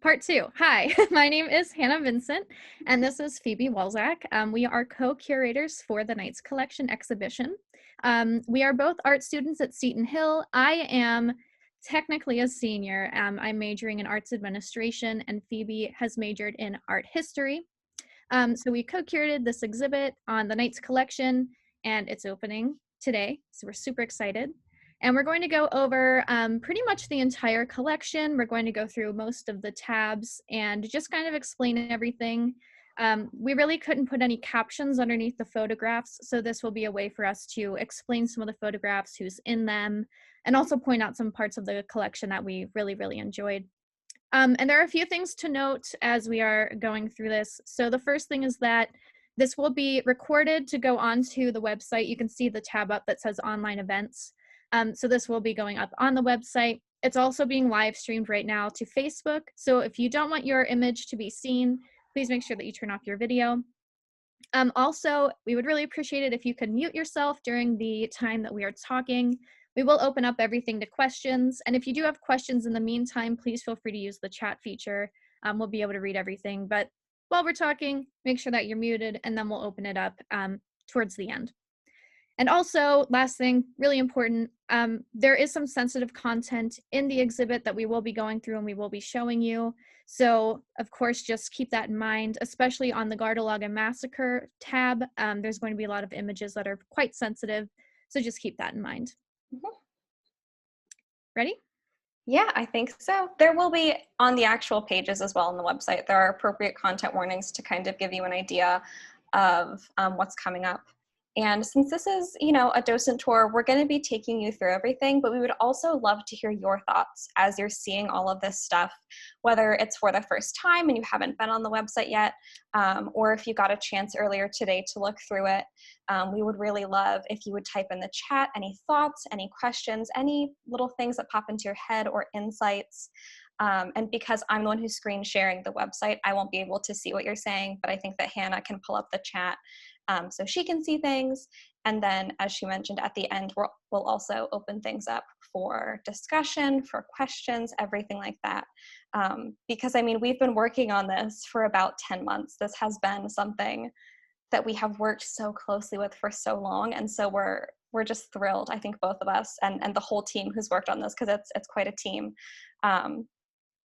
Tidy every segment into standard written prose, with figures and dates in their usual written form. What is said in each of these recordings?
Part two. Hi, my name is Hannah Vincent, and this is Phoebe Walczak. We are co-curators for the Knights Collection exhibition. We are both art students at Seton Hill. I am technically a senior. I'm majoring in arts administration, and Phoebe has majored in art history. So we co-curated this exhibit on the Knights Collection, and it's opening today, so we're super excited. And we're going to go over pretty much the entire collection. We're going to go through most of the tabs and just kind of explain everything. We really couldn't put any captions underneath the photographs, so this will be a way for us to explain some of the photographs, who's in them, and also point out some parts of the collection that we really enjoyed. And there are a few things to note as we are going through this. So the first thing is that this will be recorded to go onto the website. You can see the tab up that says online events. So this will be going up on the website. It's also being live streamed right now to Facebook. So if you don't want your image to be seen, please make sure that you turn off your video. Also, we would really appreciate it if you could mute yourself during the time that we are talking. We will open up everything to questions. And if you do have questions in the meantime, please feel free to use the chat feature. We'll be able to read everything. But while we're talking, make sure that you're muted, and then we'll open it up towards the end. And also, last thing, really important, there is some sensitive content in the exhibit that we will be going through and we will be showing you. So, of course, just keep that in mind, especially on the Gardalogan Massacre tab. There's going to be a lot of images that are quite sensitive, so just keep that in mind. Mm-hmm. Ready? Yeah, I think so. There will be on the actual pages as well on the website. There are appropriate content warnings to kind of give you an idea of what's coming up. And since this is, a docent tour, we're going to be taking you through everything, but we would also love to hear your thoughts as you're seeing all of this stuff, whether it's for the first time and you haven't been on the website yet, or if you got a chance earlier today to look through it. We would really love if you would type in the chat any thoughts, any questions, any little things that pop into your head or insights. And because I'm the one who's screen sharing the website, I won't be able to see what you're saying, but I think that Hannah can pull up the chat so she can see things. And then, as she mentioned, at the end, we'll also open things up for discussion, for questions, everything like that. Because, we've been working on this for about 10 months. This has been something that we have worked so closely with for so long. And so we're just thrilled, I think, both of us and the whole team who's worked on this, because it's quite a team.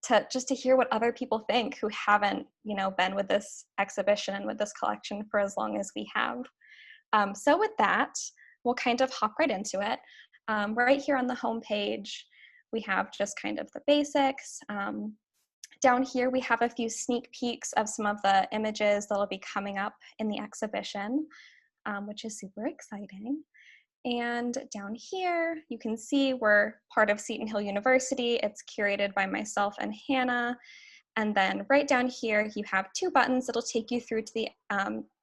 To hear what other people think who haven't, been with this exhibition and with this collection for as long as we have. So with that, we'll kind of hop right into it. Right here on the home page, we have just kind of the basics. Down here, we have a few sneak peeks of some of the images that'll be coming up in the exhibition, which is super exciting. And down here, you can see we're part of Seton Hill University. It's curated by myself and Hannah. And then right down here, you have two buttons that'll take you through to the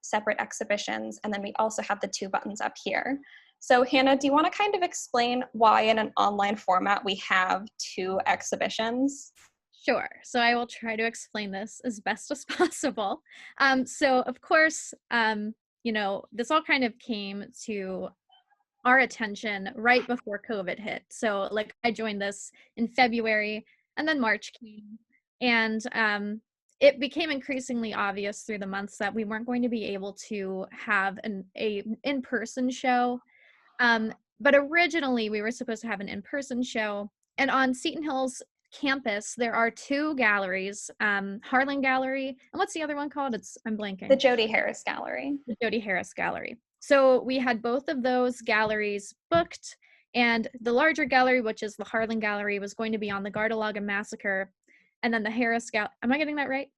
separate exhibitions. And then we also have the two buttons up here. So Hannah, do you want to kind of explain why in an online format we have two exhibitions? Sure. So I will try to explain this as best as possible. So of course, this all kind of came to our attention right before COVID hit. So I joined this in February, and then March came, and it became increasingly obvious through the months that we weren't going to be able to have an in-person show. But originally we were supposed to have an in-person show, and on Seton Hill's campus there are two galleries, Harlan Gallery, and what's the other one called? I'm blanking. The Jody Harris Gallery. The Jody Harris Gallery. So we had both of those galleries booked, and the larger gallery, which is the Harlan Gallery, was going to be on the Gardalogan Massacre, and then the Harris Gallery, am I getting that right?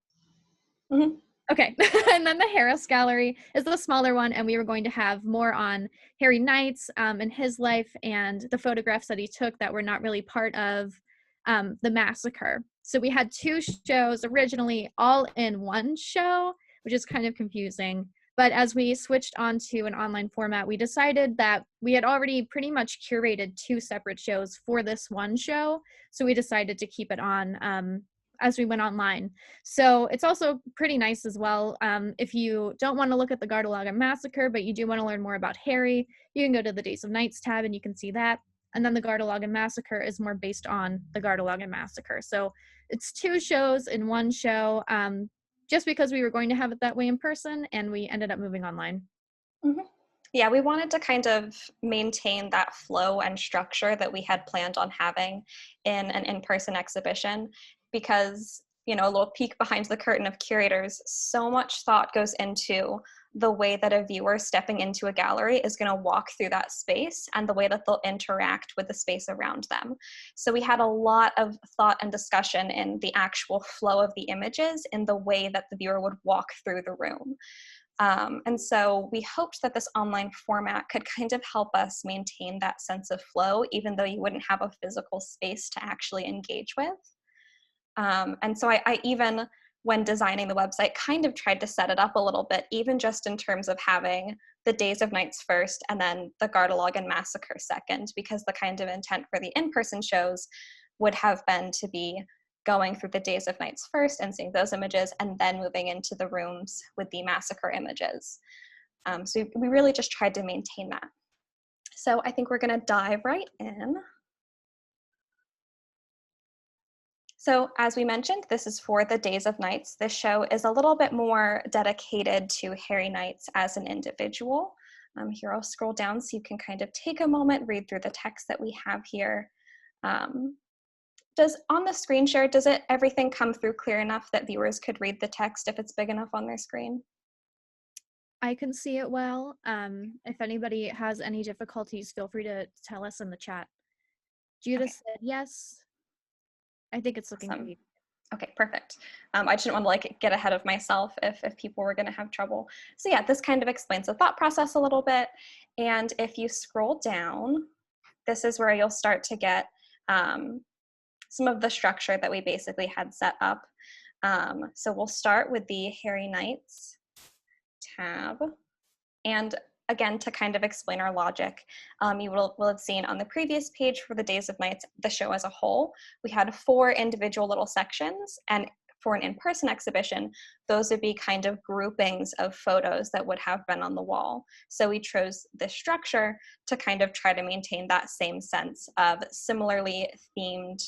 Mm-hmm. Okay, and then the Harris Gallery is the smaller one, and we were going to have more on Harry Knights and his life and the photographs that he took that were not really part of the massacre. So we had two shows originally all in one show, which is kind of confusing. But as we switched onto an online format, we decided that we had already pretty much curated two separate shows for this one show. So we decided to keep it on as we went online. So it's also pretty nice as well. If you don't want to look at the Gardalogan Massacre, but you do want to learn more about Harry, you can go to the Days of Nights tab and you can see that. And then the Gardalogan Massacre is more based on the Gardalogan Massacre. So it's 2 shows in 1 show, just because we were going to have it that way in person, and we ended up moving online. Mhm. Yeah, we wanted to kind of maintain that flow and structure that we had planned on having in an in-person exhibition because, you know, a little peek behind the curtain of curators, so much thought goes into the way that a viewer stepping into a gallery is going to walk through that space and the way that they'll interact with the space around them. So we had a lot of thought and discussion in the actual flow of the images in the way that the viewer would walk through the room. And so we hoped that this online format could kind of help us maintain that sense of flow, even though you wouldn't have a physical space to actually engage with. And so I even, when designing the website, kind of tried to set it up a little bit, even just in terms of having the Days of Nights first and then the Gardalogan Massacre second, because the kind of intent for the in-person shows would have been to be going through the Days of Nights first and seeing those images and then moving into the rooms with the massacre images. So we really just tried to maintain that. So I think we're gonna dive right in. So as we mentioned, this is for the Days of Nights. This show is a little bit more dedicated to Harry Nights as an individual. Here I'll scroll down so you can kind of take a moment, read through the text that we have here. Does on the screen share, does it everything come through clear enough that viewers could read the text if it's big enough on their screen? I can see it well. If anybody has any difficulties, feel free to tell us in the chat. Judith Okay, said yes. I think it's looking awesome. great. Okay, perfect. I just didn't want to like get ahead of myself if people were going to have trouble. So yeah, this kind of explains the thought process a little bit. And if you scroll down, this is where you'll start to get some of the structure that we basically had set up. So we'll start with the Harry Nights tab. And again, to kind of explain our logic, you will have seen on the previous page for the Days of Nights, the show as a whole, we had 4 individual little sections, and for an in-person exhibition, those would be kind of groupings of photos that would have been on the wall. So we chose this structure to kind of try to maintain that same sense of similarly themed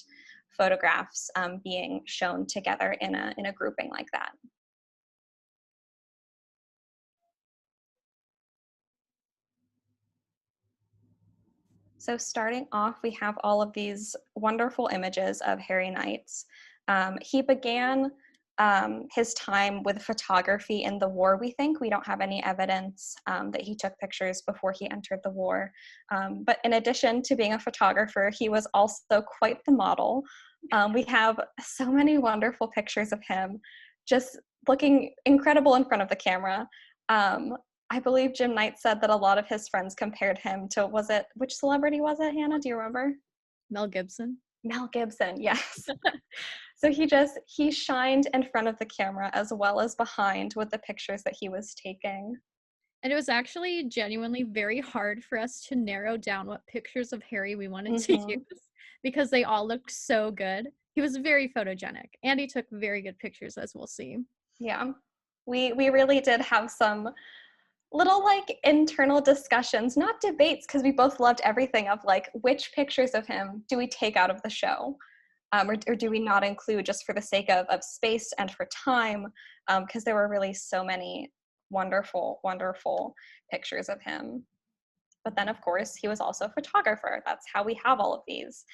photographs being shown together in a grouping like that. So starting off, we have all of these wonderful images of Harry Nights. He began his time with photography in the war, we think. We don't have any evidence that he took pictures before he entered the war. But in addition to being a photographer, he was also quite the model. We have so many wonderful pictures of him just looking incredible in front of the camera. I believe Jim Knight said that a lot of his friends compared him to, which celebrity was it, Hannah? Do you remember? Mel Gibson. Mel Gibson, yes. So he shined in front of the camera as well as behind with the pictures that he was taking. And it was actually genuinely very hard for us to narrow down what pictures of Harry we wanted to Mm-hmm. use because they all looked so good. He was very photogenic and he took very good pictures, as we'll see. Yeah, we really did have some little like internal discussions, not debates, because we both loved everything of like which pictures of him do we take out of the show, or do we not include just for the sake of space and for time, because there were really so many wonderful, wonderful pictures of him. But then, of course, he was also a photographer. That's how we have all of these.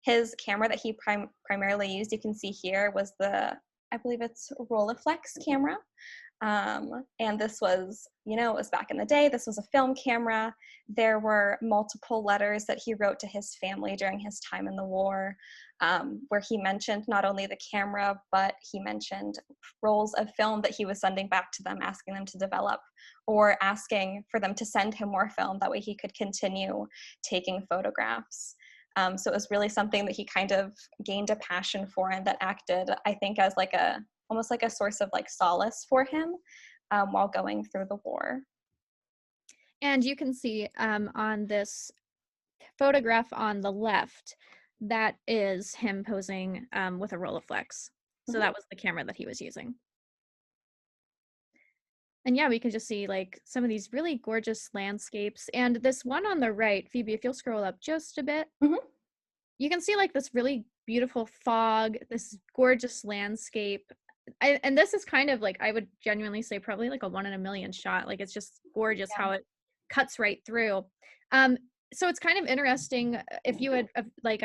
His camera that he primarily used, you can see here, was I believe it's Rolleiflex camera. And this was, it was back in the day. This was a film camera. There were multiple letters that he wrote to his family during his time in the war, where he mentioned not only the camera, but he mentioned rolls of film that he was sending back to them, asking them to develop, or asking for them to send him more film. That way he could continue taking photographs. So it was really something that he kind of gained a passion for, and that acted, I think, as like almost like a source of like solace for him while going through the war. And you can see on this photograph on the left, that is him posing with a Rolleiflex. So Mm-hmm. that was the camera that he was using. And yeah, we can just see like some of these really gorgeous landscapes. And this one on the right, Phoebe, if you'll scroll up just a bit, you can see like this really beautiful fog, this gorgeous landscape. And this is kind of like, I would genuinely say probably like a 1 in a million shot. Like it's just gorgeous Yeah. how it cuts right through. Um, so it's kind of interesting if you had like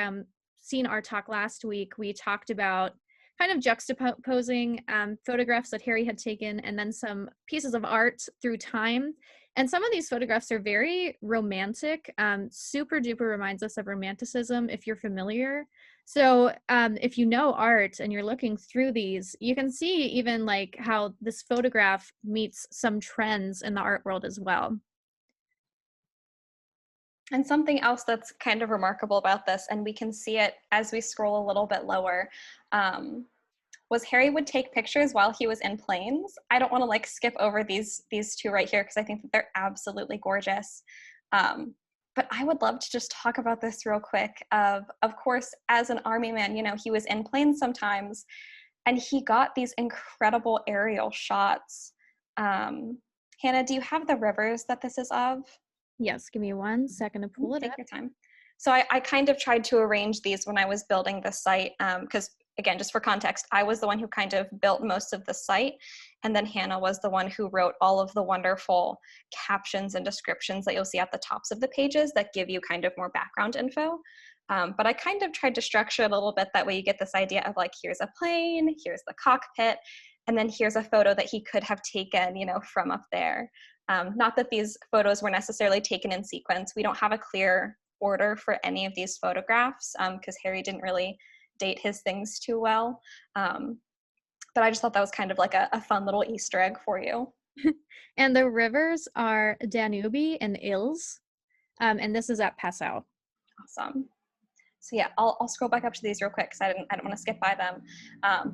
seen our talk last week, we talked about kind of juxtaposing photographs that Harry had taken and then some pieces of art through time. And some of these photographs are very romantic, super duper reminds us of romanticism if you're familiar. So if you know art and you're looking through these, you can see even like how this photograph meets some trends in the art world as well. And something else that's kind of remarkable about this, and we can see it as we scroll a little bit lower, was Harry would take pictures while he was in planes. I don't want to like skip over these two right here because I think that they're absolutely gorgeous. But I would love to just talk about this real quick. Of course, as an army man, you know, he was in planes sometimes, and he got these incredible aerial shots. Hannah, do you have the rivers that this is of? Yes, give me 1 second to pull it Take up. your time. So I kind of tried to arrange these when I was building the site, because again, just for context, I was the one who kind of built most of the site, and then Hannah was the one who wrote all of the wonderful captions and descriptions that you'll see at the tops of the pages that give you kind of more background info. But I kind of tried to structure it a little bit that way you get this idea of like, here's a plane, here's the cockpit, and then here's a photo that he could have taken, you know, from up there. Not that these photos were necessarily taken in sequence. We don't have a clear order for any of these photographs because Harry didn't really date his things too well. But I just thought that was kind of like a fun little Easter egg for you. And the rivers are Danube and Ilz. And this is at Passau. Awesome. So yeah, I'll scroll back up to these real quick because I don't want to skip by them.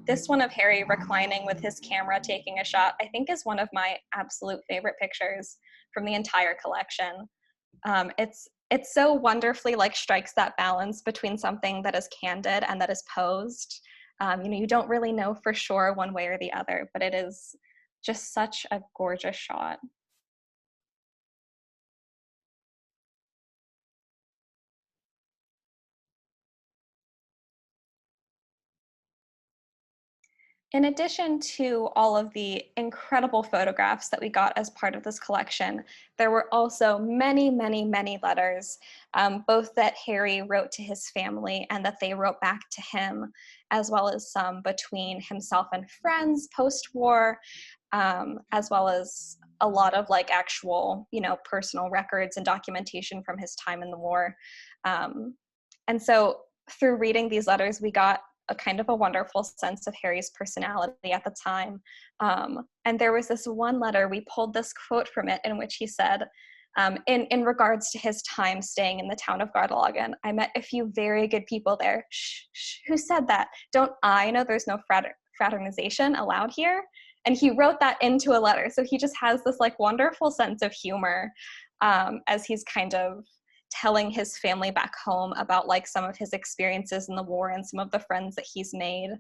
This one of Harry reclining with his camera taking a shot, I think is one of my absolute favorite pictures from the entire collection. It's so wonderfully like strikes that balance between something that is candid and that is posed. You know, you don't really know for sure one way or the other, but it is just such a gorgeous shot. In addition to all of the incredible photographs that we got as part of this collection, there were also many, many, many letters, both that Harry wrote to his family and that they wrote back to him, as well as some between himself and friends post-war, as well as a lot of like actual, you know, personal records and documentation from his time in the war. And so through reading these letters, we got a kind of a wonderful sense of Harry's personality at the time. And there was this one letter, we pulled this quote from it in which he said, in regards to his time staying in the town of Gardalogan, I met a few very good people there. Who said that? Don't I know there's no fraternization allowed here? And he wrote that into a letter. So he just has this like wonderful sense of humor as he's kind of telling his family back home about like some of his experiences in the war and some of the friends that he's made.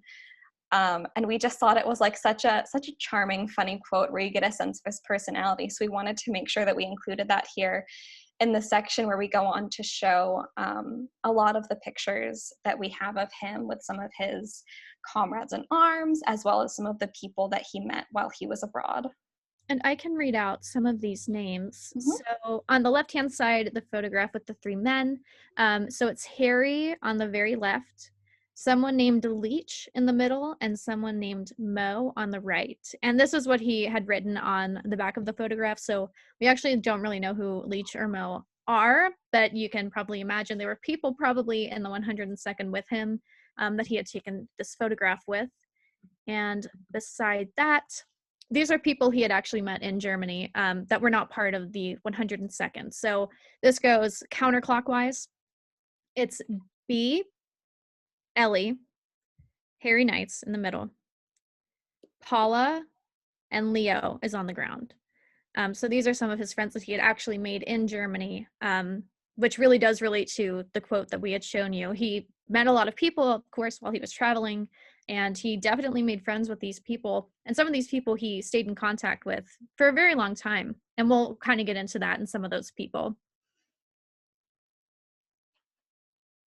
And we just thought it was like such a charming, funny quote where you get a sense of his personality. So we wanted to make sure that we included that here in the section where we go on to show a lot of the pictures that we have of him with some of his comrades in arms, as well as some of the people that he met while he was abroad. And I can read out some of these names. So on the left-hand side, the photograph with the three men. So it's Harry on the very left, someone named Leech in the middle, and someone named Mo on the right. And this is what he had written on the back of the photograph. So we actually don't really know who Leech or Mo are, but you can probably imagine there were people probably in the 102nd with him that he had taken this photograph with. And beside that, these are people he had actually met in Germany that were not part of the 102nd. So this goes counterclockwise. It's B, Ellie, Harry Knights in the middle, Paula, and Leo is on the ground. So these are some of his friends that he had actually made in Germany, which really does relate to the quote that we had shown you. He met a lot of people, of course, while he was traveling, And he definitely made friends with these people. And some of these people he stayed in contact with for a very long time. And we'll kind of get into that in some of those people.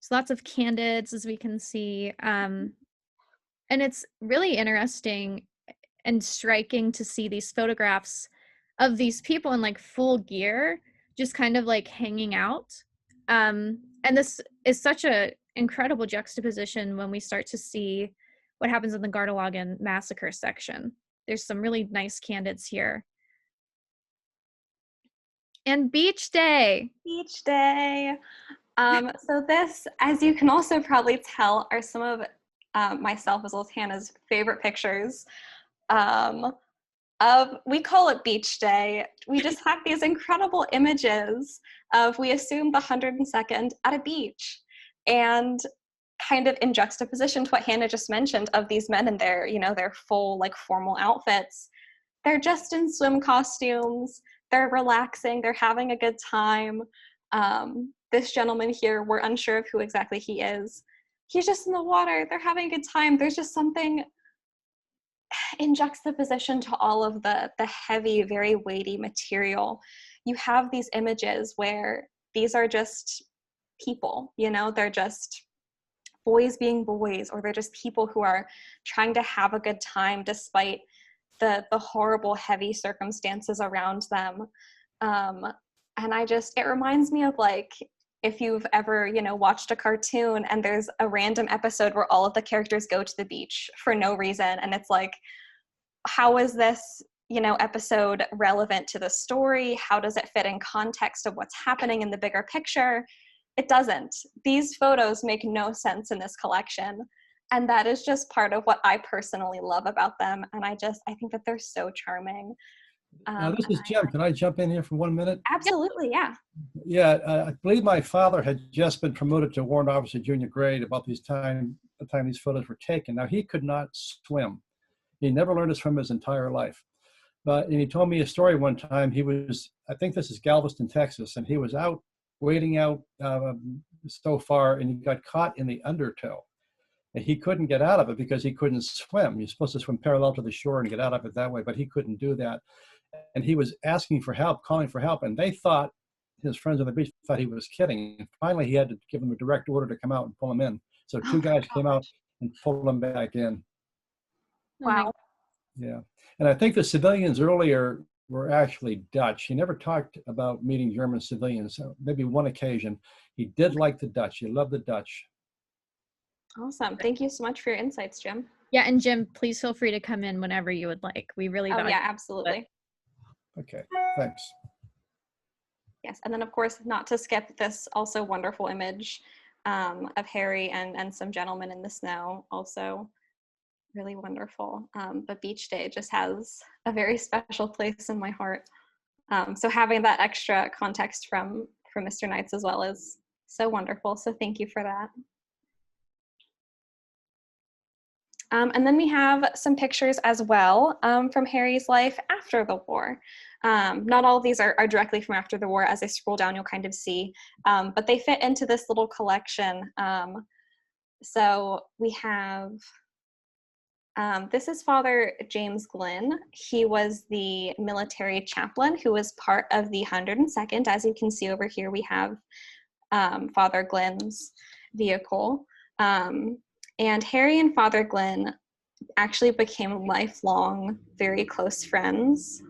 So lots of candids, as we can see. And it's really interesting and striking to see these photographs of these people in like full gear, just kind of like hanging out. And this is such a incredible juxtaposition when we start to see what happens in the Gardalogan massacre section. There's some really nice candids here. And beach day. Beach day. So this, as you can also probably tell, are some of myself as well as Hannah's favorite pictures we call it beach day. We just have these incredible images of, we assume, the 102nd at a beach, and kind of in juxtaposition to what Hannah just mentioned of these men in their, their full like formal outfits. They're just in swim costumes. They're relaxing. They're having a good time. This gentleman here, we're unsure of who exactly he is. He's just in the water. They're having a good time. There's just something in juxtaposition to all of the heavy, very weighty material. You have these images where these are just people, they're just boys being boys, or they're just people who are trying to have a good time despite the horrible, heavy circumstances around them. And it reminds me of like, if you've ever, watched a cartoon and there's a random episode where all of the characters go to the beach for no reason, and it's like, how is this, episode relevant to the story? How does it fit in context of what's happening in the bigger picture? It doesn't. These photos make no sense in this collection. And that is just part of what I personally love about them. And I think that they're so charming. This is Jim. Can I jump in here for 1 minute? Absolutely, yeah. Yeah, I believe my father had just been promoted to warrant officer junior grade about the time these photos were taken. Now, he could not swim. He never learned to swim his entire life. And he told me a story one time. He was, I think this is Galveston, Texas, and he was out wading out so far, and he got caught in the undertow. And he couldn't get out of it because he couldn't swim. You're supposed to swim parallel to the shore and get out of it that way, but he couldn't do that. And he was asking for help, calling for help, and they thought, his friends on the beach thought he was kidding. And finally, he had to give them a direct order to come out and pull him in. So two guys came out and pulled him back in. Wow. Yeah. And I think the civilians earlier were actually Dutch. He never talked about meeting German civilians. So maybe one occasion. He did like the Dutch. He loved the Dutch. Awesome. Thank you so much for your insights, Jim. Yeah, and Jim, please feel free to come in whenever you would like. We really value yeah, absolutely. Okay, thanks. Yes, and then of course, not to skip this also wonderful image of Harry and some gentlemen in the snow, also really wonderful. But beach day just has a very special place in my heart. So having that extra context from Mr. Knights as well is so wonderful. So thank you for that. And then we have some pictures as well from Harry's life after the war. Not all of these are directly from after the war. As I scroll down, you'll kind of see, but they fit into this little collection. So we have, this is Father James Glynn. He was the military chaplain who was part of the 102nd. As you can see over here, we have Father Glynn's vehicle. And Harry and Father Glynn actually became lifelong, very close friends,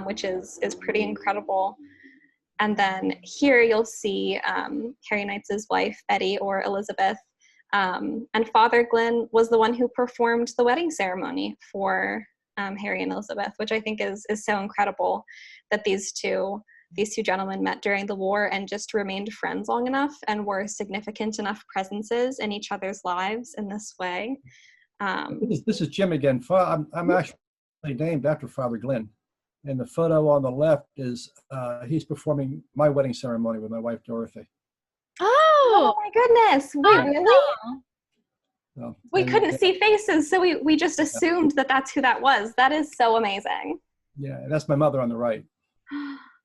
which is pretty incredible. And then here you'll see Harry Knight's wife, Betty, or Elizabeth. And Father Glynn was the one who performed the wedding ceremony for Harry and Elizabeth, which I think is so incredible that these two gentlemen met during the war and just remained friends long enough and were significant enough presences in each other's lives in this way. This is Jim again. I'm actually named after Father Glynn. And the photo on the left is he's performing my wedding ceremony with my wife, Dorothy. Oh my goodness. Wait, really? So, we couldn't see faces, so we just assumed that that's who that was. That is so amazing. Yeah, that's my mother on the right.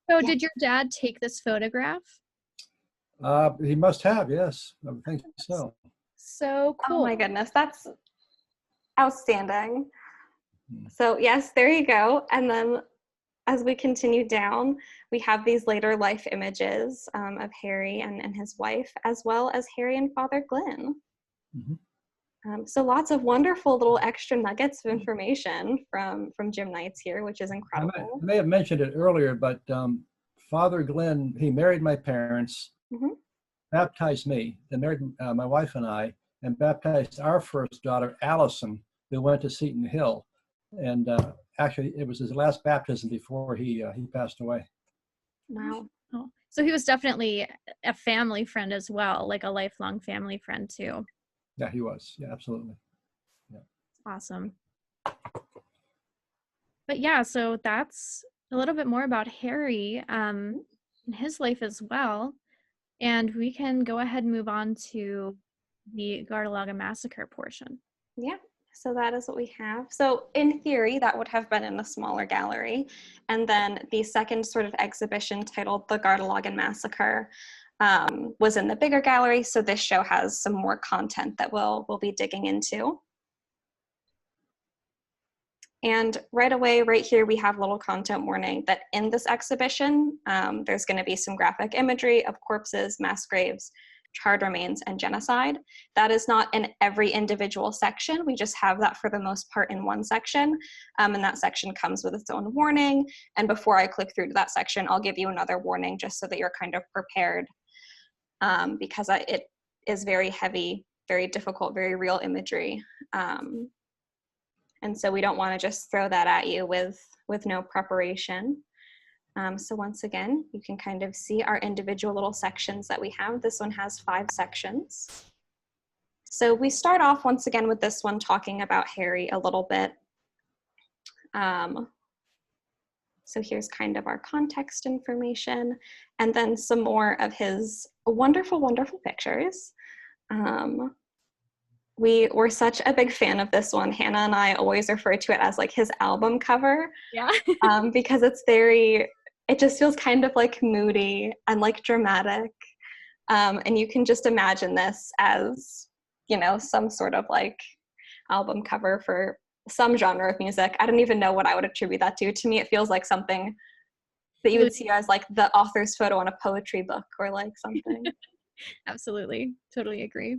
So did your dad take this photograph? He must have, yes. I think so. So cool. Oh my goodness, that's Outstanding. So yes, there you go. And then as we continue down, we have these later life images of Harry and his wife, as well as Harry and Father Glynn. So lots of wonderful little extra nuggets of information from Jim Knights here, which is incredible. I may have mentioned it earlier, but Father Glynn, he married my parents, baptized me, then married my wife and I, and baptized our first daughter, Allison, who went to Seton Hill. And actually, it was his last baptism before he passed away. Wow. Oh, so he was definitely a family friend as well, like a lifelong family friend too. Yeah, he was. Yeah, absolutely. Yeah. Awesome. But yeah, so that's a little bit more about Harry and his life as well. And we can go ahead and move on to the Gardalagan massacre portion. Yeah. So that is what we have. So in theory, that would have been in a smaller gallery. And then the second sort of exhibition titled The Gardalogan Massacre was in the bigger gallery. So this show has some more content that we'll be digging into. And right away, right here, we have a little content warning that in this exhibition, there's going to be some graphic imagery of corpses, mass graves, charred remains, and genocide. That is not in every individual section. We just have that for the most part in one section. And that section comes with its own warning. And before I click through to that section, I'll give you another warning just so that you're kind of prepared, because it is very heavy, very difficult, very real imagery. And so we don't want to just throw that at you with no preparation. So once again, you can kind of see our individual little sections that we have. This one has 5 sections. So we start off once again with this one talking about Harry a little bit. So here's kind of our context information, and then some more of his wonderful, wonderful pictures. We were such a big fan of this one. Hannah and I always refer to it as like his album cover. Yeah. Because it just feels kind of like moody and like dramatic. And you can just imagine this as, some sort of like album cover for some genre of music. I don't even know what I would attribute that to. To me, it feels like something that you would see as like the author's photo on a poetry book or like something. Absolutely. Totally agree.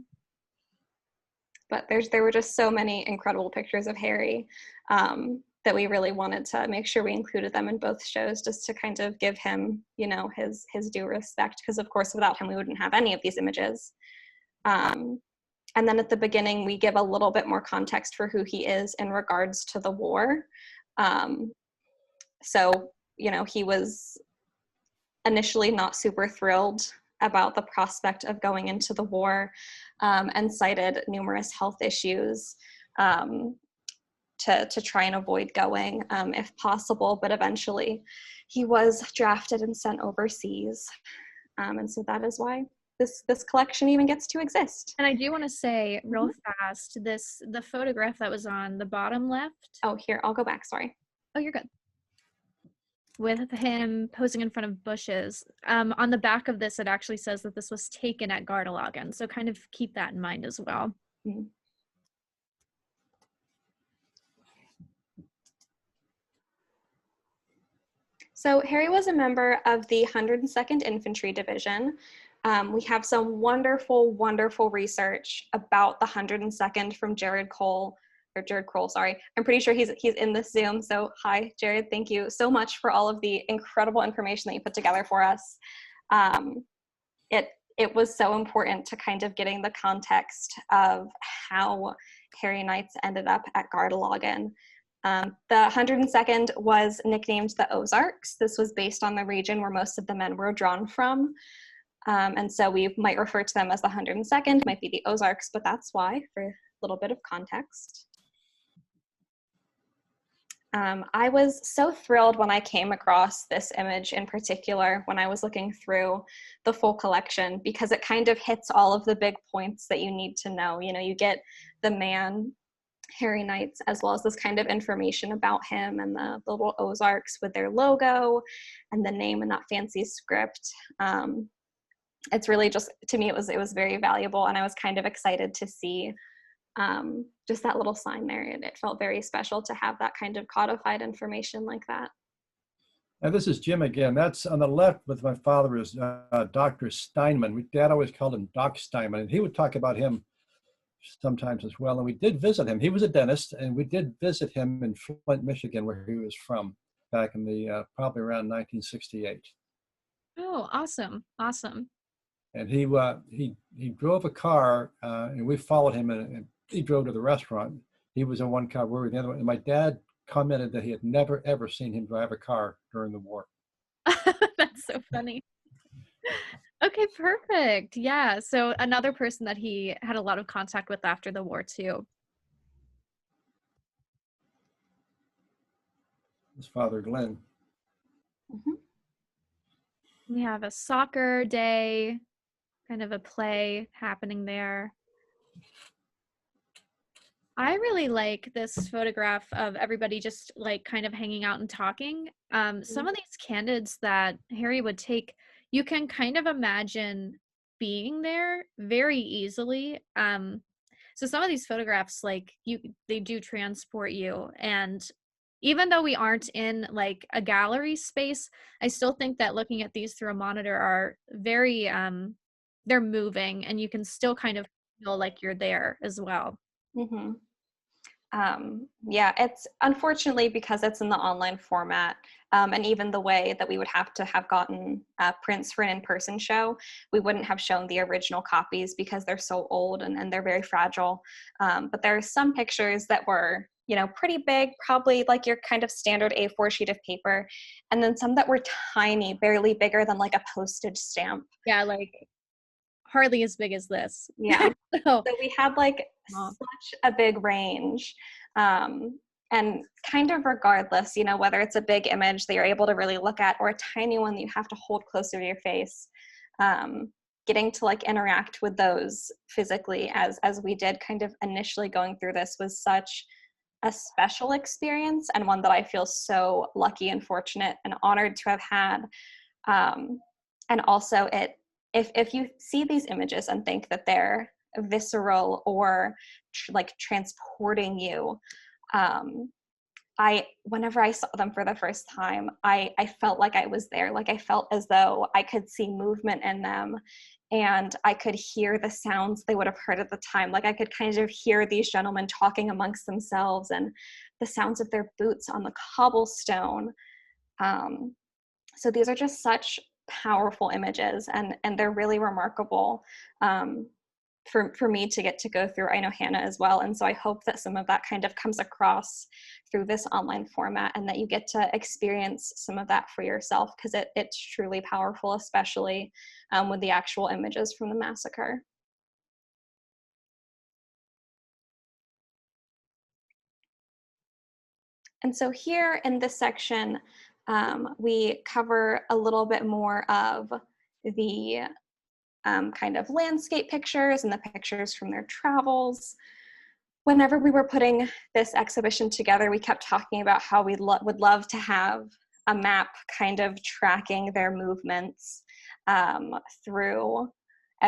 But there were just so many incredible pictures of Harry that we really wanted to make sure we included them in both shows, just to kind of give him, his due respect, because of course without him we wouldn't have any of these images. And then at the beginning we give a little bit more context for who he is in regards to the war. So, he was initially not super thrilled about the prospect of going into the war, and cited numerous health issues to try and avoid going if possible, but eventually he was drafted and sent overseas. And so that is why this collection even gets to exist. And I do want to say real fast, the photograph that was on the bottom left. Oh, here, I'll go back, sorry. Oh, you're good. With him posing in front of bushes. On the back of this, it actually says that this was taken at Gardalagan. So kind of keep that in mind as well. Mm-hmm. So Harry was a member of the 102nd Infantry Division. We have some wonderful, wonderful research about the 102nd from Jared Kroll, sorry. I'm pretty sure he's in this Zoom. So hi, Jared, thank you so much for all of the incredible information that you put together for us. It was so important to kind of getting the context of how Harry Knights ended up at Gardalagan. The 102nd was nicknamed the Ozarks. This was based on the region where most of the men were drawn from. And so we might refer to them as the 102nd, might be the Ozarks, but that's why, for a little bit of context. I was so thrilled when I came across this image in particular when I was looking through the full collection, because it kind of hits all of the big points that you need to know. You get the man, Harry Knights, as well as this kind of information about him and the little Ozarks with their logo and the name and that fancy script. It's really just, to me, it was very valuable, and I was kind of excited to see just that little sign there, it felt very special to have that kind of codified information like that. And this is Jim again. That's on the left with my father is Dr. Steinman. Dad always called him Doc Steinman, and he would talk about him sometimes as well. And we did visit him. He was a dentist, and we did visit him in Flint, Michigan, where he was from back in the probably around 1968. Oh, awesome. Awesome. And he drove a car, and we followed him, and he drove to the restaurant. He was in one car, we were in the other one. And my dad commented that he had never, ever seen him drive a car during the war. That's so funny. Okay, perfect. Yeah. So another person that he had a lot of contact with after the war too. His father, Glenn. Mm-hmm. We have a soccer day, kind of a play happening there. I really like this photograph of everybody just like kind of hanging out and talking. Some of these candids that Harry would take, you can kind of imagine being there very easily. So some of these photographs, like they do transport you. And even though we aren't in like a gallery space, I still think that looking at these through a monitor are very, they're moving, and you can still kind of feel like you're there as well. Mm-hmm. Yeah, it's unfortunately because it's in the online format, and even the way that we would have to have gotten prints for an in-person show, we wouldn't have shown the original copies because they're so old and they're very fragile. But there are some pictures that were, you know, pretty big, probably like your kind of standard A4 sheet of paper, and then some that were tiny, barely bigger than like a postage stamp. Yeah, like hardly as big as this. Yeah. So So we had like such a big range. And kind of regardless, you know, whether it's a big image that you're able to really look at or a tiny one that you have to hold closer to your face, getting to like interact with those physically as we did kind of initially going through this was such a special experience, and one that I feel so lucky and fortunate and honored to have had. And also if you see these images and think that they're visceral or like transporting you, whenever I saw them for the first time, I felt like I was there. Like I felt as though I could see movement in them, and I could hear the sounds they would have heard at the time. Like I could kind of hear these gentlemen talking amongst themselves and the sounds of their boots on the cobblestone. So these are just such powerful images, and they're really remarkable for me to get to go through. I know Hannah as well, and so I hope that some of that kind of comes across through this online format, and that you get to experience some of that for yourself, because it's truly powerful, especially with the actual images from the massacre. And so here in this section, we cover a little bit more of the kind of landscape pictures and the pictures from their travels. Whenever we were putting this exhibition together, we kept talking about how we would love to have a map kind of tracking their movements through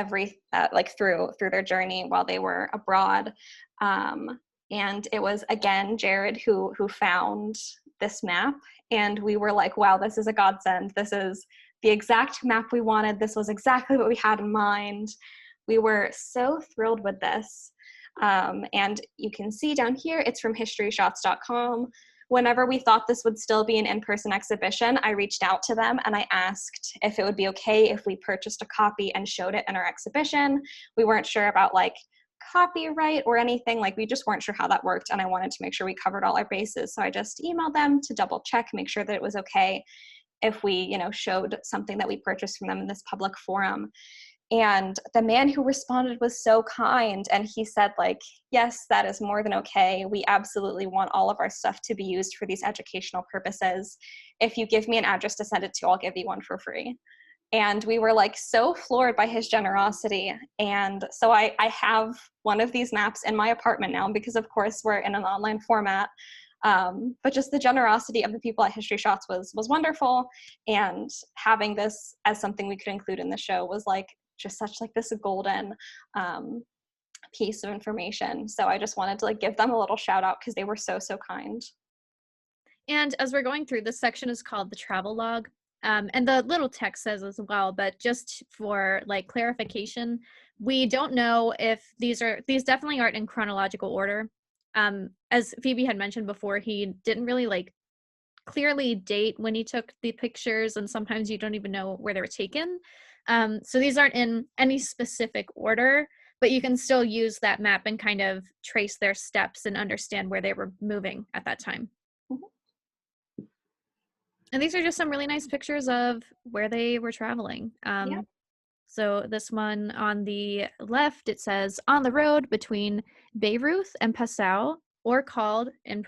through their journey while they were abroad. And it was, again, Jared who found this map, and we were like, wow, this is a godsend. This is the exact map we wanted. This was exactly what we had in mind. We were so thrilled with this. And you can see down here, it's from historyshots.com. Whenever we thought this would still be an in-person exhibition, I reached out to them and I asked if it would be okay if we purchased a copy and showed it in our exhibition. We weren't sure about like copyright or anything, like we just weren't sure how that worked, and I wanted to make sure we covered all our bases. So I just emailed them to double check, make sure that it was okay if we, you know, showed something that we purchased from them in this public forum. And the man who responded was so kind, and he said, like, yes, that is more than okay. We absolutely want all of our stuff to be used for these educational purposes. If you give me an address to send it to, I'll give you one for free. And we were like so floored by his generosity. And so I have one of these maps in my apartment now, because of course we're in an online format. But just the generosity of the people at History Shots was wonderful. And having this as something we could include in the show was like just such like this golden piece of information. So I just wanted to like give them a little shout out because they were so, so kind. And as we're going through, this section is called the travel log. And the little text says as well, but just for like clarification, we don't know if these definitely aren't in chronological order. As Phoebe had mentioned before, he didn't really like clearly date when he took the pictures, and sometimes you don't even know where they were taken. So these aren't in any specific order, but you can still use that map and kind of trace their steps and understand where they were moving at that time. And these are just some really nice pictures of where they were traveling. Yeah. So this one on the left, it says, on the road between Beirut and Passau, or called, in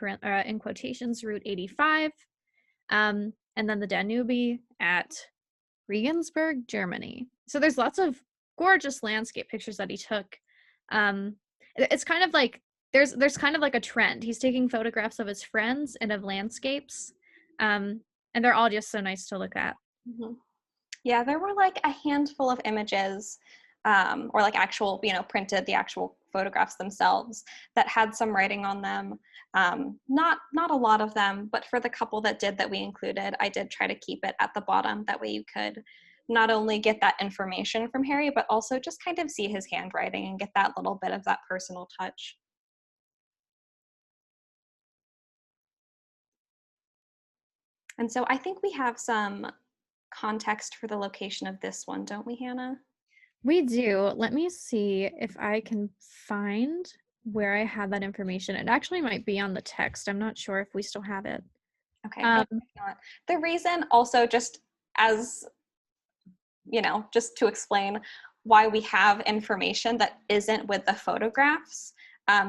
quotations, Route 85. And then the Danube at Regensburg, Germany. So there's lots of gorgeous landscape pictures that he took. It's kind of like, there's kind of like a trend. He's taking photographs of his friends and of landscapes. And they're all just so nice to look at. Mm-hmm. Yeah, there were like a handful of images or like actual, printed, the actual photographs themselves that had some writing on them. Not a lot of them, but for the couple that did that we included, I did try to keep it at the bottom. That way you could not only get that information from Harry, but also just kind of see his handwriting and get that little bit of that personal touch. And so I think we have some context for the location of this one, don't we, Hannah? We do. Let me see if I can find where I had that information. It actually might be on the text. I'm not sure if we still have it. Okay, if not. The reason also, just as, just to explain why we have information that isn't with the photographs,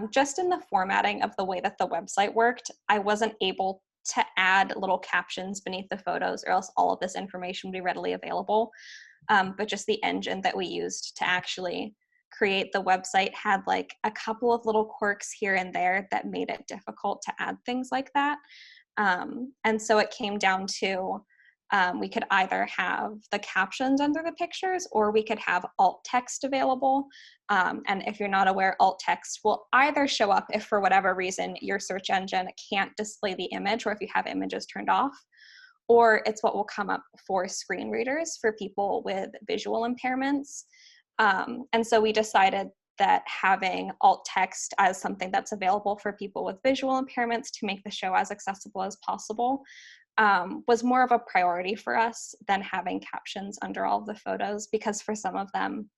just in the formatting of the way that the website worked, I wasn't able to add little captions beneath the photos, or else all of this information would be readily available. But just the engine that we used to actually create the website had like a couple of little quirks here and there that made it difficult to add things like that. And so it came down to we could either have the captions under the pictures, or we could have alt text available. And if you're not aware, alt text will either show up if for whatever reason your search engine can't display the image, or if you have images turned off, or it's what will come up for screen readers for people with visual impairments. And so we decided that having alt text as something that's available for people with visual impairments to make the show as accessible as possible was more of a priority for us than having captions under all of the photos, because for some of them,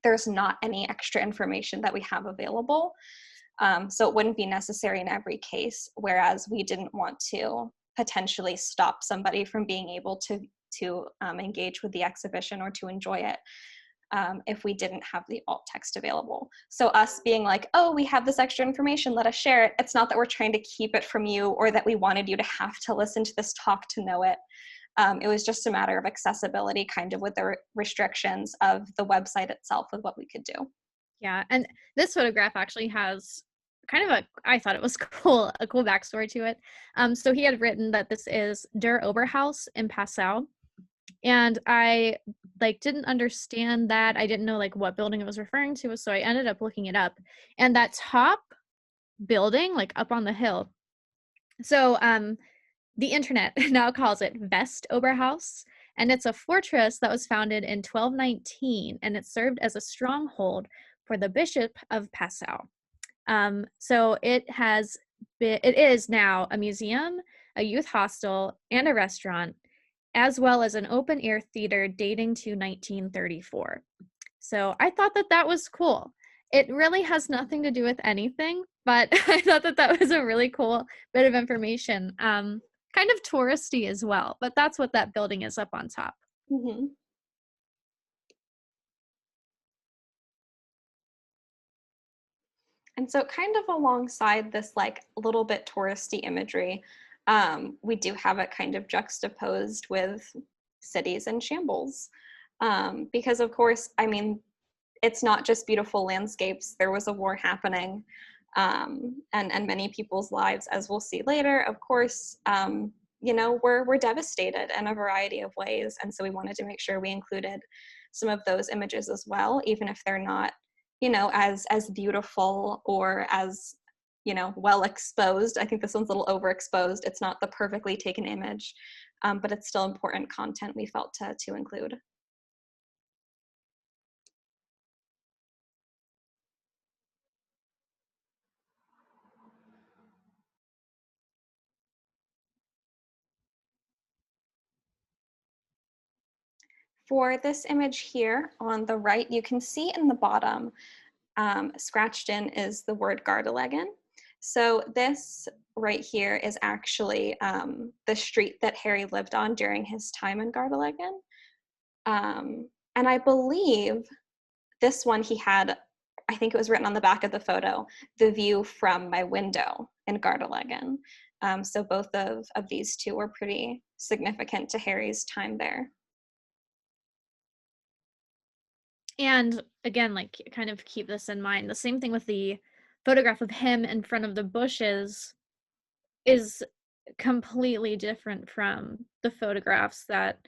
there's not any extra information that we have available. So it wouldn't be necessary in every case, whereas we didn't want to potentially stop somebody from being able to engage with the exhibition or to enjoy it if we didn't have the alt text available. So us being like, oh, we have this extra information, let us share it. It's not that we're trying to keep it from you or that we wanted you to have to listen to this talk to know it. It was just a matter of accessibility, kind of with the restrictions of the website itself with what we could do. Yeah, and this photograph actually has kind of I thought it was cool, a cool backstory to it. So he had written that this is Der Oberhaus in Passau. And I didn't understand that. I didn't know what building it was referring to. So I ended up looking it up. And that top building, up on the hill. So the internet now calls it West Oberhaus. And it's a fortress that was founded in 1219. And it served as a stronghold for the Bishop of Passau. So it is now a museum, a youth hostel, and a restaurant, as well as an open-air theater dating to 1934. So I thought that was cool. It really has nothing to do with anything, but I thought that was a really cool bit of information. Kind of touristy as well, but that's what that building is up on top. Mm-hmm. And so kind of alongside this little bit touristy imagery, we do have it kind of juxtaposed with cities in shambles. Because of course, I mean, it's not just beautiful landscapes. There was a war happening, and many people's lives, as we'll see later, of course, were devastated in a variety of ways. And so we wanted to make sure we included some of those images as well, even if they're not, as beautiful or as, well exposed. I think this one's a little overexposed. It's not the perfectly taken image, but it's still important content we felt to include. For this image here on the right, you can see in the bottom, scratched in is the word gardalogan. So this right here is actually the street that Harry lived on during his time in Gardalogan. And I believe this one he had, I think it was written on the back of the photo, the view from my window in Gardalogan. So both of these two were pretty significant to Harry's time there. And again, like, kind of keep this in mind. The same thing with the photograph of him in front of the bushes is completely different from the photographs that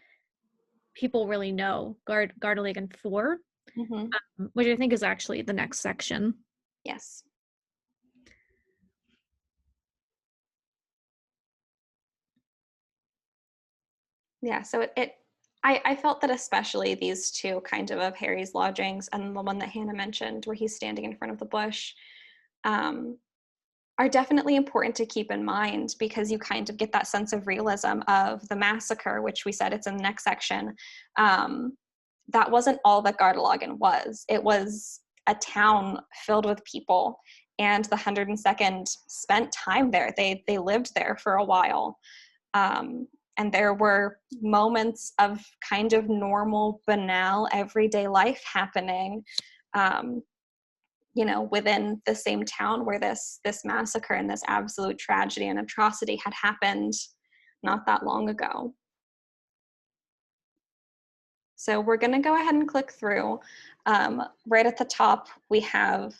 people really know Gardalogan for, which I think is actually the next section. Yes. Yeah, so I felt that especially these two kind of Harry's lodgings and the one that Hannah mentioned where he's standing in front of the bush, are definitely important to keep in mind because you kind of get that sense of realism of the massacre, which we said it's in the next section. That wasn't all that Gardalogan was. It was a town filled with people, and the 102nd spent time there. They lived there for a while. And there were moments of kind of normal, banal, everyday life happening, within the same town where this massacre and this absolute tragedy and atrocity had happened not that long ago. So we're going to go ahead and click through. Right at the top, we have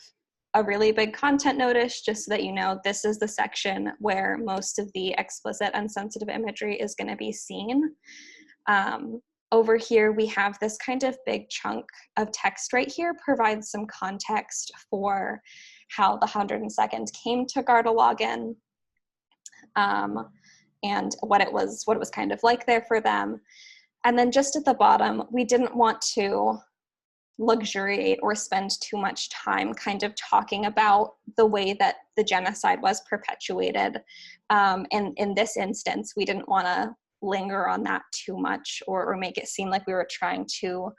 a really big content notice, just so that you know this is the section where most of the explicit and sensitive imagery is going to be seen. Over here, we have this kind of big chunk of text right here, provides some context for how the 102nd came to Gardalogan, and what it was kind of like there for them. And then just at the bottom, we didn't want to luxuriate or spend too much time kind of talking about the way that the genocide was perpetuated. In this instance, we didn't want to linger on that too much or make it seem like we were trying to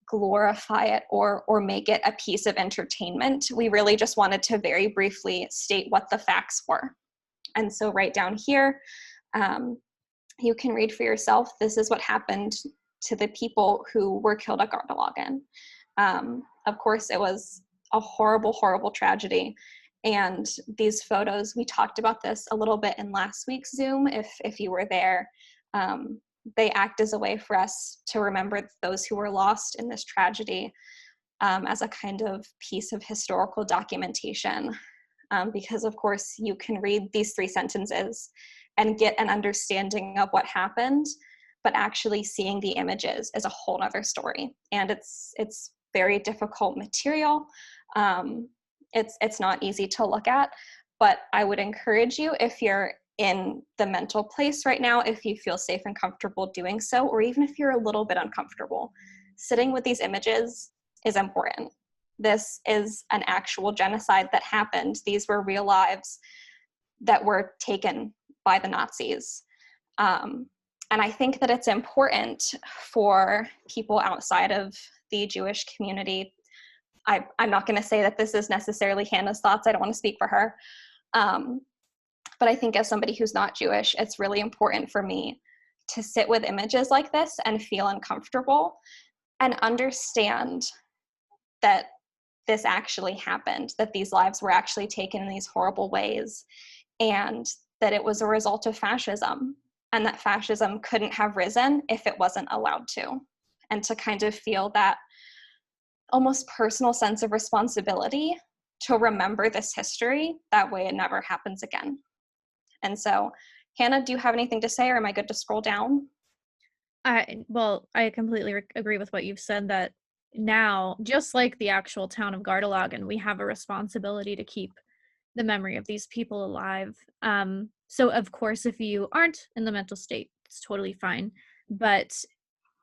glorify it or make it a piece of entertainment. We really just wanted to very briefly state what the facts were. And so right down here, you can read for yourself. This is what happened to the people who were killed at Gardalogan. Of course, it was a horrible, horrible tragedy. And these photos, we talked about this a little bit in last week's Zoom, if you were there. They act as a way for us to remember those who were lost in this tragedy, as a kind of piece of historical documentation. Because of course, you can read these 3 sentences and get an understanding of what happened, but actually seeing the images is a whole other story. And it's very difficult material. It's not easy to look at, but I would encourage you, if you're in the mental place right now, if you feel safe and comfortable doing so, or even if you're a little bit uncomfortable, sitting with these images is important. This is an actual genocide that happened. These were real lives that were taken by the Nazis. And I think that it's important for people outside of the Jewish community. I'm not going to say that this is necessarily Hannah's thoughts. I don't want to speak for her. But I think as somebody who's not Jewish, it's really important for me to sit with images like this and feel uncomfortable and understand that this actually happened, that these lives were actually taken in these horrible ways, and that it was a result of fascism, and that fascism couldn't have risen if it wasn't allowed to. And to kind of feel that almost personal sense of responsibility to remember this history, that way it never happens again. And so, Hannah, do you have anything to say, or am I good to scroll down? Well, I completely agree with what you've said, that now, just like the actual town of Gardalogan, we have a responsibility to keep the memory of these people alive. So of course, if you aren't in the mental state, it's totally fine. But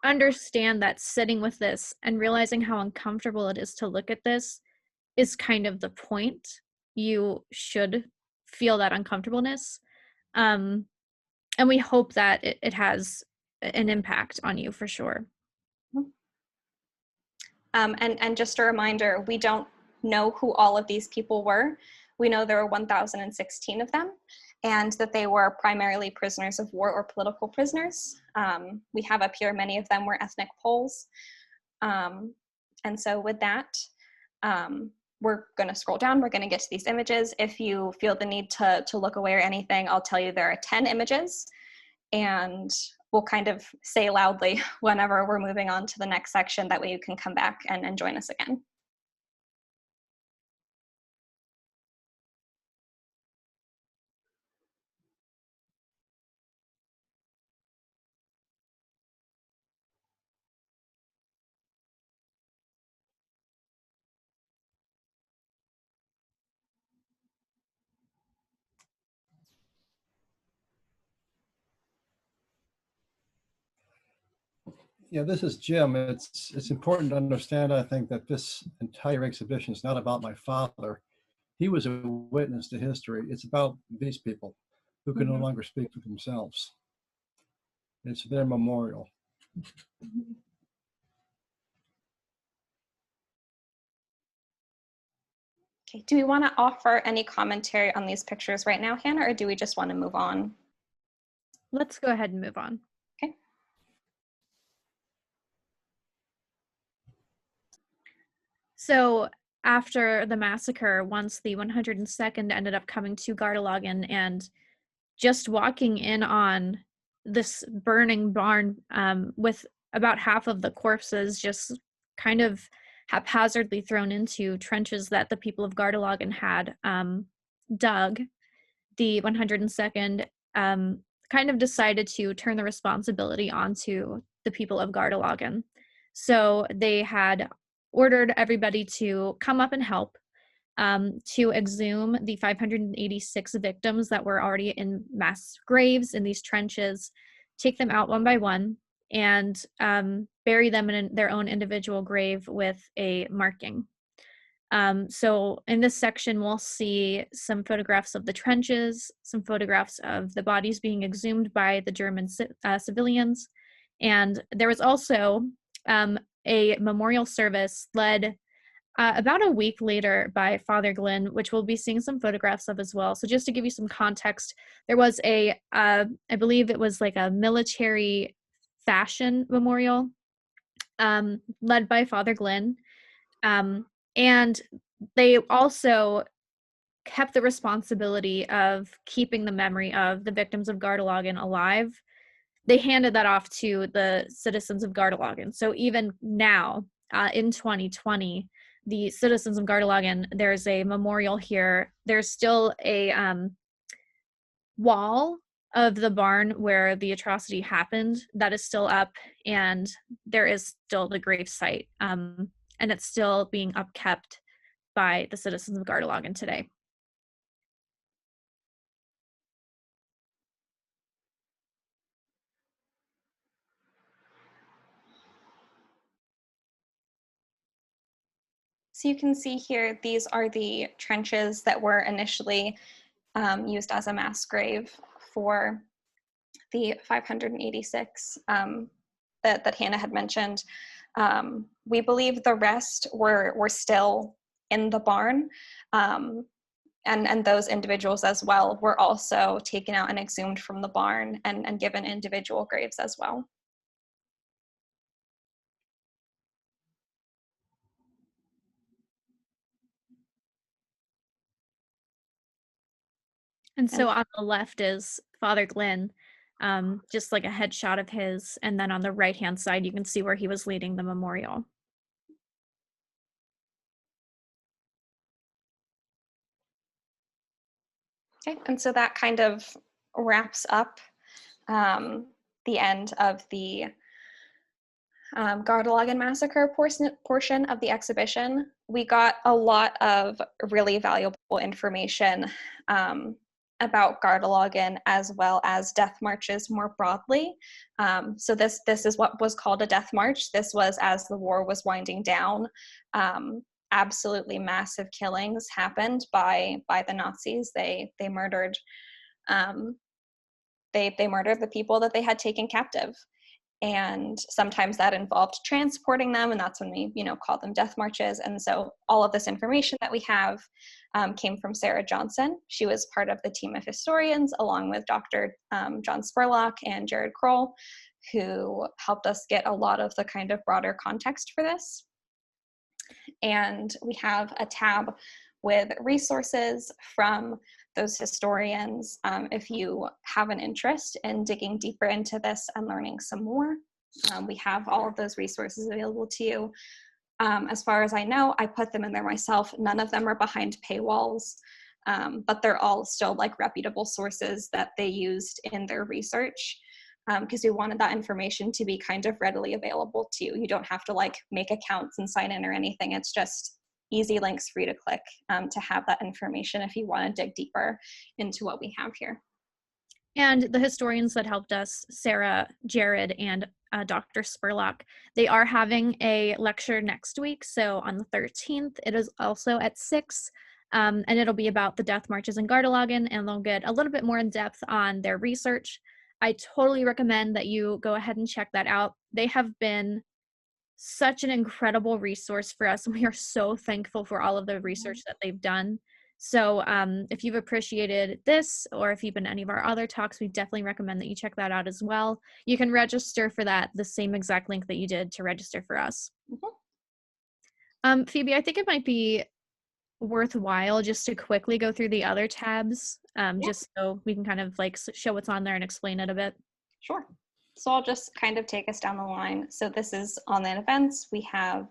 understand that sitting with this and realizing how uncomfortable it is to look at this is kind of the point. You should feel that uncomfortableness. And we hope that it has an impact on you for sure. And just a reminder, we don't know who all of these people were. We know there were 1,016 of them, and that they were primarily prisoners of war or political prisoners. We have up here, many of them were ethnic Poles. And so with that, we're going to scroll down. We're going to get to these images. If you feel the need to look away or anything, I'll tell you there are 10 images, and we'll kind of say loudly whenever we're moving on to the next section. That way you can come back and join us again. Yeah, this is Jim. It's important to understand, I think, that this entire exhibition is not about my father. He was a witness to history. It's about these people who can no longer speak for themselves. It's their memorial. Okay, do we want to offer any commentary on these pictures right now, Hannah, or do we just want to move on? Let's go ahead and move on. Okay. So after the massacre, once the 102nd ended up coming to Gardalogan and just walking in on this burning barn with about half of the corpses just kind of haphazardly thrown into trenches that the people of Gardalogan had dug, the 102nd kind of decided to turn the responsibility onto the people of Gardalogan. So they had ordered everybody to come up and help, to exhume the 586 victims that were already in mass graves in these trenches, take them out one by one, and bury them in their own individual grave with a marking. So in this section, we'll see some photographs of the trenches, some photographs of the bodies being exhumed by the German civilians. And there was also a memorial service led about a week later by Father Glenn, which we'll be seeing some photographs of as well. So just to give you some context, there was I believe it was like a military fashion memorial led by Father Glenn. And they also kept the responsibility of keeping the memory of the victims of Gardalogan alive. They handed that off to the citizens of Gardalogan. So even now, in 2020, the citizens of Gardalogan, there's a memorial here. There's still a wall of the barn where the atrocity happened that is still up, and there is still the grave site, and it's still being upkept by the citizens of Gardalogan today. So you can see here, these are the trenches that were initially used as a mass grave for the 586 that Hannah had mentioned. We believe the rest were still in the barn, and those individuals as well were also taken out and exhumed from the barn and given individual graves as well. And so on the left is Father Glenn, just like a headshot of his. And then on the right-hand side, you can see where he was leading the memorial. Okay, and so that kind of wraps up the end of the Gardalogan massacre portion of the exhibition, we got a lot of really valuable information about Gardalogan, as well as death marches more broadly. So this is what was called a death march. This was as the war was winding down. Absolutely massive killings happened by the Nazis. They murdered they murdered the people that they had taken captive. And sometimes that involved transporting them, and that's when we, call them death marches. And so all of this information that we have came from Sarah Johnson. She was part of the team of historians, along with Dr. John Spurlock and Jared Kroll, who helped us get a lot of the kind of broader context for this. And we have a tab with resources from those historians if you have an interest in digging deeper into this and learning some more. We have all of those resources available to you. As far as I know, I put them in there myself. None of them are behind paywalls, but they're all still like reputable sources that they used in their research, because we wanted that information to be kind of readily available to you. You don't have to like make accounts and sign in or anything. It's just easy links for you to click to have that information if you want to dig deeper into what we have here. And the historians that helped us, Sarah, Jared, and Dr. Spurlock, they are having a lecture next week. So on the 13th, it is also at 6, and it'll be about the death marches in Gardalogan, and they'll get a little bit more in depth on their research. I totally recommend that you go ahead and check that out. They have been such an incredible resource for us, and we are so thankful for all of the research that they've done. So if you've appreciated this, or if you've been to any of our other talks, we definitely recommend that you check that out as well. You can register for that, the same exact link that you did to register for us. Phoebe, I think it might be worthwhile just to quickly go through the other tabs, just so we can kind of like show what's on there and explain it a bit. Sure. So I'll just kind of take us down the line. So this is online events. We have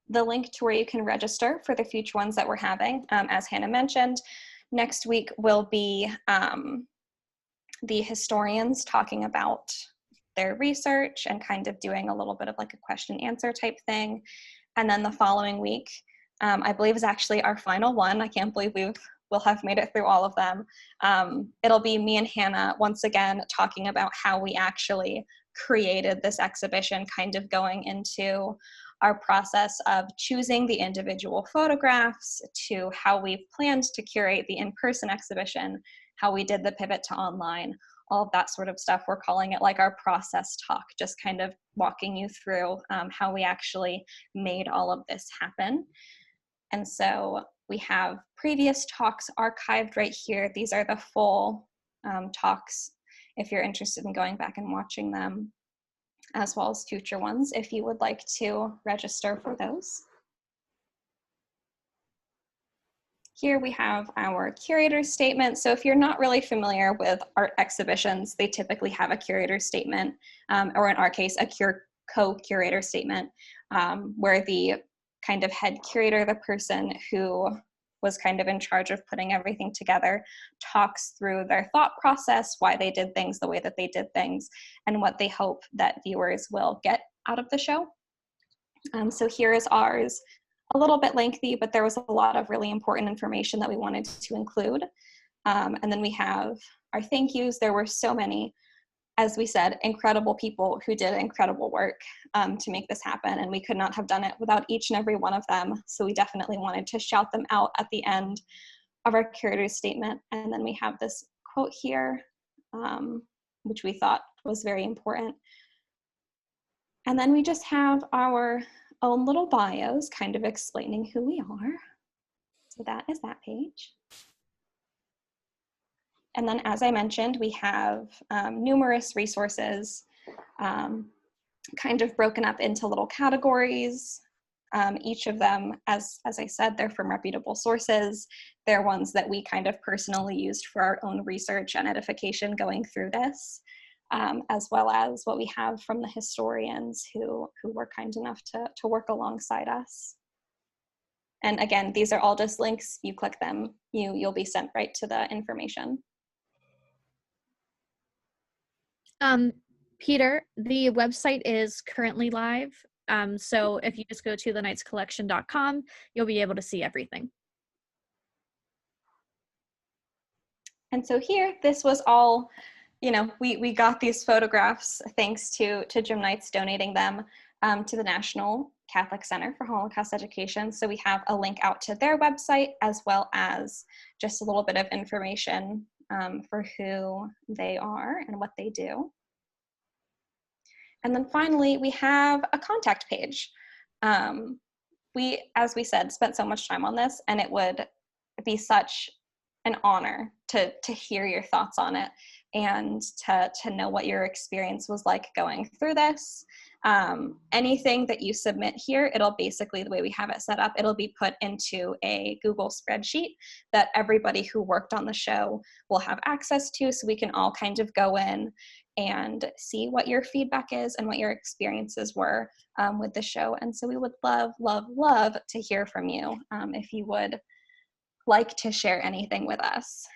the link to where you can register for the future ones that we're having. As Hannah mentioned, next week will be the historians talking about their research and kind of doing a little bit of like a question and answer type thing. And then the following week, I believe is actually our final one. I can't believe we'll have made it through all of them. It'll be me and Hannah once again talking about how we actually created this exhibition, kind of going into our process of choosing the individual photographs, to how we planned to curate the in-person exhibition, how we did the pivot to online, all of that sort of stuff. We're calling it like our process talk, just kind of walking you through how we actually made all of this happen. And so we have previous talks archived right here. These are the full talks if you're interested in going back and watching them, as well as future ones if you would like to register for those. Here we have our curator statement. So if you're not really familiar with art exhibitions, they typically have a curator statement, or in our case, a co-curator statement, where the kind of head curator, the person who was kind of in charge of putting everything together, talks through their thought process, why they did things the way that they did things, and what they hope that viewers will get out of the show. So here is ours. A little bit lengthy, but there was a lot of really important information that we wanted to include. And then we have our thank yous. There were so many, as we said, incredible people who did incredible work to make this happen, and we could not have done it without each and every one of them. So we definitely wanted to shout them out at the end of our curator's statement. And then we have this quote here, which we thought was very important. And then we just have our own little bios kind of explaining who we are. So that is that page. And then, as I mentioned, we have numerous resources kind of broken up into little categories. Each of them, as I said, they're from reputable sources. They're ones that we kind of personally used for our own research and edification going through this, as well as what we have from the historians who were kind enough to work alongside us. And again, these are all just links. You click them, you'll be sent right to the information. Peter, the website is currently live. So if you just go to thenightscollection.com, you'll be able to see everything. And so here, this was all, you know, we got these photographs thanks to Jim Knights donating them to the National Catholic Center for Holocaust Education. So we have a link out to their website, as well as just a little bit of information for who they are and what they do. And then finally, we have a contact page. We, as we said, spent so much time on this, and it would be such an honor to hear your thoughts on it and to know what your experience was like going through this. Anything that you submit here, it'll basically, the way we have it set up, it'll be put into a Google spreadsheet that everybody who worked on the show will have access to, so we can all kind of go in and see what your feedback is and what your experiences were with the show. And so we would love, love, love to hear from you if you would like to share anything with us.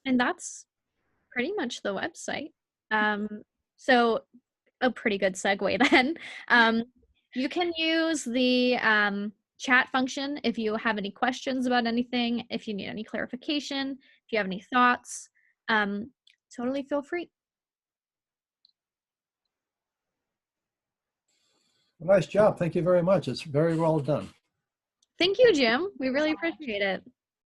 And that's pretty much the website. So a pretty good segue then. You can use the chat function if you have any questions about anything, if you need any clarification, if you have any thoughts, totally feel free. Nice job. Thank you very much. It's very well done. Thank you, Jim. We really appreciate it.